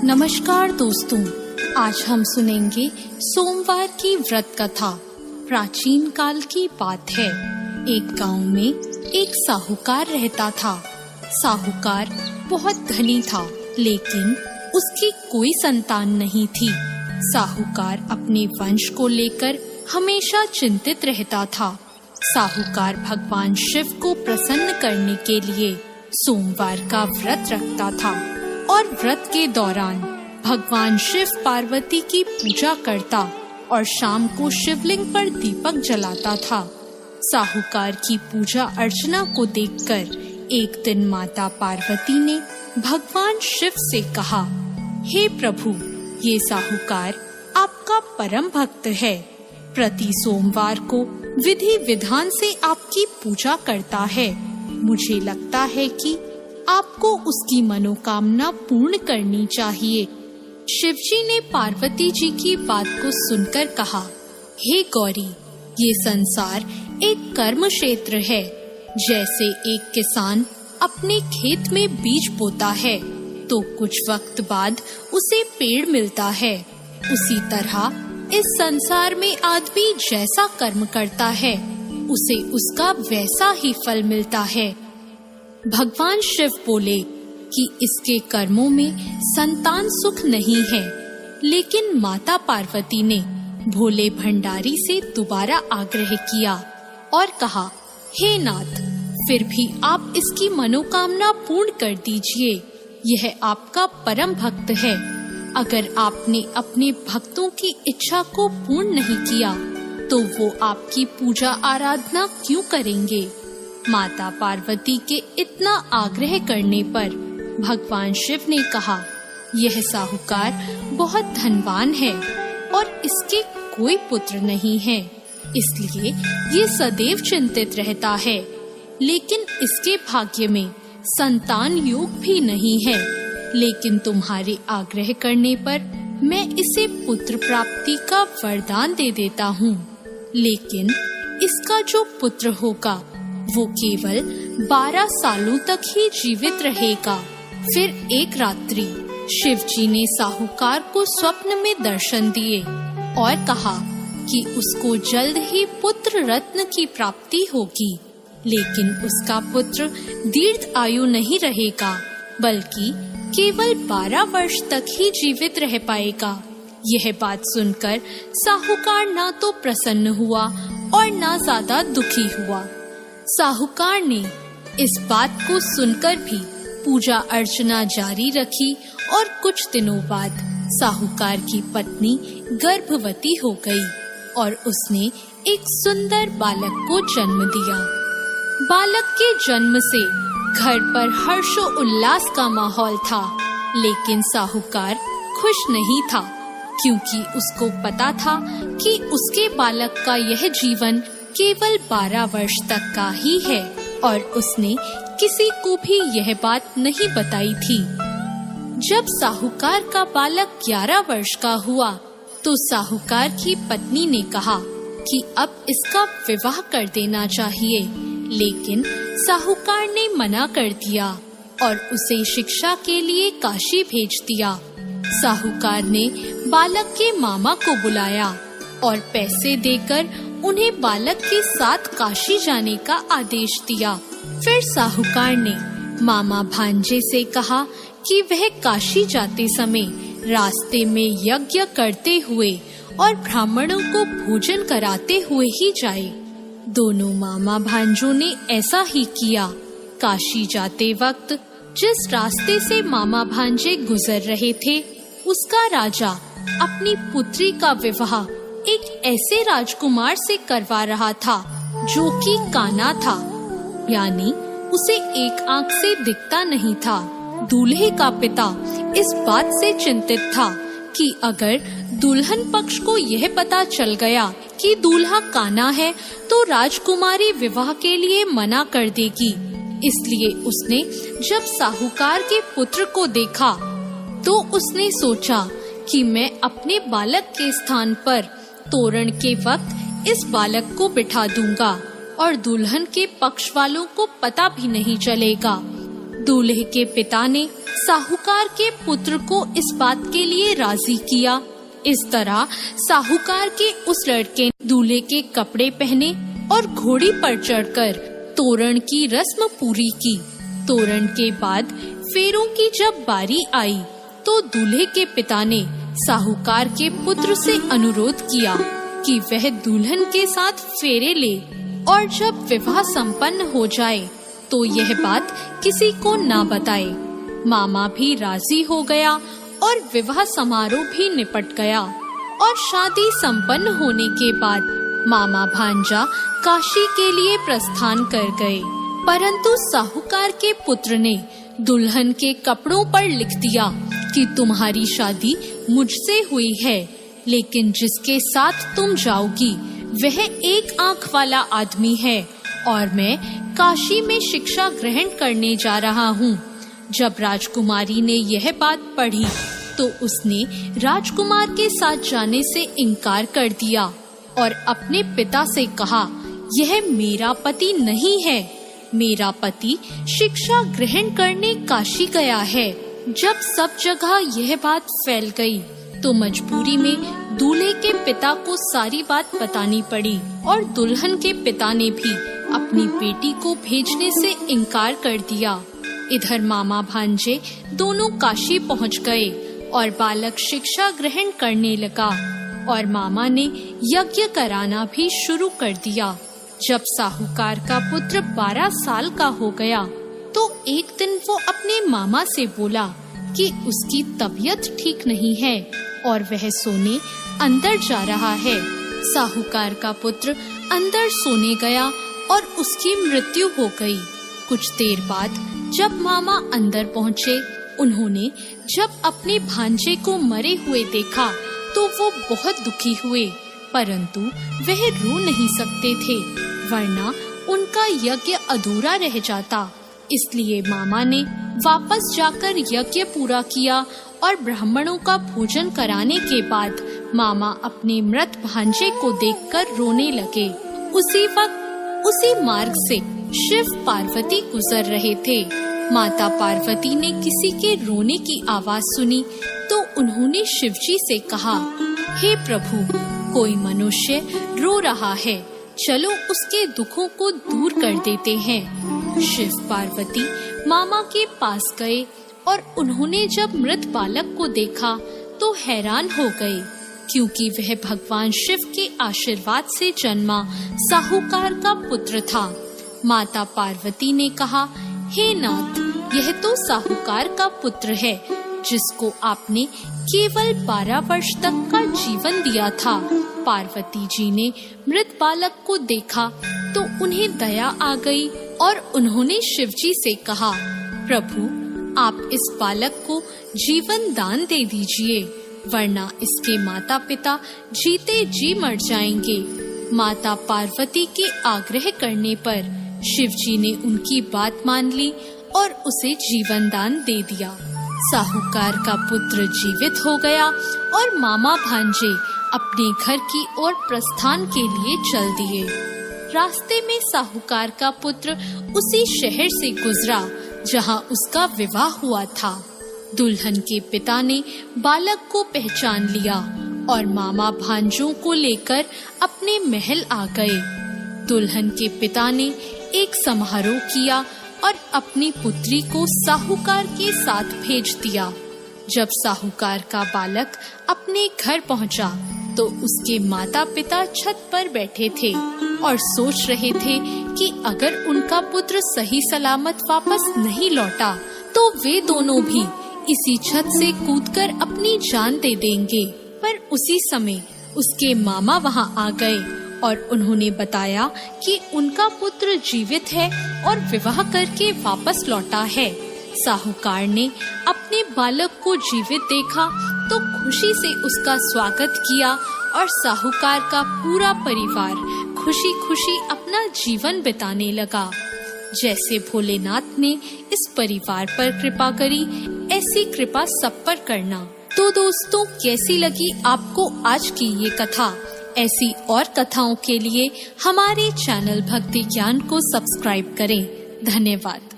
नमस्कार दोस्तों, आज हम सुनेंगे सोमवार की व्रत कथा। प्राचीन काल की बात है। एक गांव में एक साहूकार रहता था। साहूकार बहुत धनी था, लेकिन उसकी कोई संतान नहीं थी। साहूकार अपने वंश को लेकर हमेशा चिंतित रहता था। साहूकार भगवान शिव को प्रसन्न करने के लिए सोमवार का व्रत रखता था और व्रत के दौरान भगवान शिव पार्वती की पूजा करता और शाम को शिवलिंग पर दीपक जलाता था। साहूकार की पूजा अर्चना को देखकर एक दिन माता पार्वती ने भगवान शिव से कहा, हे प्रभु, ये साहूकार आपका परम भक्त है। प्रति सोमवार को विधि विधान से आपकी पूजा करता है। मुझे लगता है कि आपको उसकी मनोकामना पूर्ण करनी चाहिए। शिवजी ने पार्वती जी की बात को सुनकर कहा, हे गौरी, ये संसार एक कर्म क्षेत्र है। जैसे एक किसान अपने खेत में बीज बोता है तो कुछ वक्त बाद उसे पेड़ मिलता है, उसी तरह इस संसार में आदमी जैसा कर्म करता है उसे उसका वैसा ही फल मिलता है। भगवान शिव बोले कि इसके कर्मों में संतान सुख नहीं है, लेकिन माता पार्वती ने भोले भंडारी से दोबारा आग्रह किया और कहा, हे नाथ, फिर भी आप इसकी मनोकामना पूर्ण कर दीजिए। यह आपका परम भक्त है। अगर आपने अपने भक्तों की इच्छा को पूर्ण नहीं किया तो वो आपकी पूजा आराधना क्यों करेंगे? माता पार्वती के इतना आग्रह करने पर भगवान शिव ने कहा, यह साहूकार बहुत धनवान है और इसके कोई पुत्र नहीं है, इसलिए ये सदैव चिंतित रहता है। लेकिन इसके भाग्य में संतान योग भी नहीं है। लेकिन तुम्हारे आग्रह करने पर मैं इसे पुत्र प्राप्ति का वरदान दे देता हूँ। लेकिन इसका जो पुत्र होगा वो केवल 12 सालों तक ही जीवित रहेगा। फिर एक रात्रि शिवजी ने साहूकार को स्वप्न में दर्शन दिए और कहा कि उसको जल्द ही पुत्र रत्न की प्राप्ति होगी, लेकिन उसका पुत्र दीर्घ आयु नहीं रहेगा, बल्कि केवल 12 वर्ष तक ही जीवित रह पाएगा। यह बात सुनकर साहूकार ना तो प्रसन्न हुआ और ना ज्यादा दुखी हुआ। साहूकार ने इस बात को सुनकर भी पूजा अर्चना जारी रखी और कुछ दिनों बाद साहूकार की पत्नी गर्भवती हो गई और उसने एक सुंदर बालक को जन्म दिया। बालक के जन्म से घर पर हर्षो उल्लास का माहौल था, लेकिन साहूकार खुश नहीं था, क्योंकि उसको पता था कि उसके बालक का यह जीवन केवल 12 वर्ष तक का ही है और उसने किसी को भी यह बात नहीं बताई थी। जब साहूकार का बालक 11 वर्ष का हुआ तो साहूकार की पत्नी ने कहा कि अब इसका विवाह कर देना चाहिए, लेकिन साहूकार ने मना कर दिया और उसे शिक्षा के लिए काशी भेज दिया। साहूकार ने बालक के मामा को बुलाया और पैसे देकर उन्हें बालक के साथ काशी जाने का आदेश दिया। फिर साहूकार ने मामा भांजे से कहा कि वह काशी जाते समय रास्ते में यज्ञ करते हुए और ब्राह्मणों को भोजन कराते हुए ही जाए। दोनों मामा भांजों ने ऐसा ही किया। काशी जाते वक्त जिस रास्ते से मामा भांजे गुजर रहे थे, उसका राजा अपनी पुत्री का विवाह एक ऐसे राजकुमार से करवा रहा था जो कि काना था, यानी उसे एक आंख से दिखता नहीं था। दूल्हे का पिता इस बात से चिंतित था कि अगर दुल्हन पक्ष को यह पता चल गया कि दूल्हा काना है तो राजकुमारी विवाह के लिए मना कर देगी। इसलिए उसने जब साहूकार के पुत्र को देखा तो उसने सोचा कि मैं अपने बालक के स्थान पर तोरण के वक्त इस बालक को बिठा दूंगा और दुल्हन के पक्ष वालों को पता भी नहीं चलेगा। दूल्हे के पिता ने साहूकार के पुत्र को इस बात के लिए राजी किया। इस तरह साहूकार के उस लड़के ने दूल्हे के कपड़े पहने और घोड़ी पर चढ़कर तोरण की रस्म पूरी की। तोरण के बाद फेरों की जब बारी आई तो दूल्हे के पिता ने साहूकार के पुत्र से अनुरोध किया कि वह दुल्हन के साथ फेरे ले और जब विवाह संपन्न हो जाए तो यह बात किसी को ना बताए। मामा भी राजी हो गया और विवाह समारोह भी निपट गया और शादी संपन्न होने के बाद मामा भांजा काशी के लिए प्रस्थान कर गए। परंतु साहूकार के पुत्र ने दुल्हन के कपड़ों पर लिख दिया कि तुम्हारी शादी मुझसे हुई है, लेकिन जिसके साथ तुम जाओगी वह एक आंख वाला आदमी है और मैं काशी में शिक्षा ग्रहण करने जा रहा हूँ। जब राजकुमारी ने यह बात पढ़ी तो उसने राजकुमार के साथ जाने से इनकार कर दिया और अपने पिता से कहा, यह मेरा पति नहीं है, मेरा पति शिक्षा ग्रहण करने काशी गया है। जब सब जगह यह बात फैल गई तो मजबूरी में दूल्हे के पिता को सारी बात बतानी पड़ी और दुल्हन के पिता ने भी अपनी बेटी को भेजने से इनकार कर दिया। इधर मामा भांजे दोनों काशी पहुंच गए और बालक शिक्षा ग्रहण करने लगा और मामा ने यज्ञ कराना भी शुरू कर दिया। जब साहूकार का पुत्र 12 साल का हो गया तो एक दिन वो अपने मामा से बोला कि उसकी तबीयत ठीक नहीं है और वह सोने अंदर जा रहा है। साहूकार का पुत्र अंदर सोने गया और उसकी मृत्यु हो गई। कुछ देर बाद जब मामा अंदर पहुँचे, उन्होंने जब अपने भांजे को मरे हुए देखा तो वो बहुत दुखी हुए, परंतु वह रो नहीं सकते थे वरना उनका यज्ञ अधूरा रह जाता। इसलिए मामा ने वापस जाकर यज्ञ पूरा किया और ब्राह्मणों का भोजन कराने के बाद मामा अपने मृत भांजे को देखकर रोने लगे। उसी वक्त उसी मार्ग से शिव पार्वती गुजर रहे थे। माता पार्वती ने किसी के रोने की आवाज सुनी तो उन्होंने शिवजी से कहा, हे प्रभु, कोई मनुष्य रो रहा है, चलो उसके दुखों को दूर कर देते हैं। शिव पार्वती मामा के पास गए और उन्होंने जब मृत बालक को देखा तो हैरान हो गए, क्योंकि वह भगवान शिव के आशीर्वाद से जन्मा साहूकार का पुत्र था। माता पार्वती ने कहा, हे नाथ, यह तो साहूकार का पुत्र है जिसको आपने केवल 12 वर्ष तक का जीवन दिया था। पार्वती जी ने मृत बालक को देखा तो उन्हें दया आ गई और उन्होंने शिवजी से कहा, प्रभु, आप इस बालक को जीवन दान दे दीजिए, वरना इसके माता पिता जीते जी मर जाएंगे। माता पार्वती के आग्रह करने पर शिवजी ने उनकी बात मान ली और उसे जीवन दान दे दिया। साहूकार का पुत्र जीवित हो गया और मामा भांजे अपने घर की ओर प्रस्थान के लिए चल दिए। रास्ते में साहूकार का पुत्र उसी शहर से गुजरा जहां उसका विवाह हुआ था। दुल्हन के पिता ने बालक को पहचान लिया और मामा भांजों को लेकर अपने महल आ गए। दुल्हन के पिता ने एक समारोह किया और अपनी पुत्री को साहूकार के साथ भेज दिया। जब साहूकार का बालक अपने घर पहुंचा तो उसके माता पिता छत पर बैठे थे और सोच रहे थे कि अगर उनका पुत्र सही सलामत वापस नहीं लौटा तो वे दोनों भी इसी छत से कूदकर अपनी जान दे देंगे। पर उसी समय उसके मामा वहां आ गए और उन्होंने बताया कि उनका पुत्र जीवित है और विवाह करके वापस लौटा है। साहूकार ने अपने बालक को जीवित देखा तो खुशी से उसका स्वागत किया और साहूकार का पूरा परिवार खुशी खुशी अपना जीवन बिताने लगा। जैसे भोलेनाथ ने इस परिवार पर कृपा करी, ऐसी कृपा सब पर करना। तो दोस्तों, कैसी लगी आपको आज की ये कथा? ऐसी और कथाओं के लिए हमारे चैनल भक्ति ज्ञान को सब्सक्राइब करें। धन्यवाद।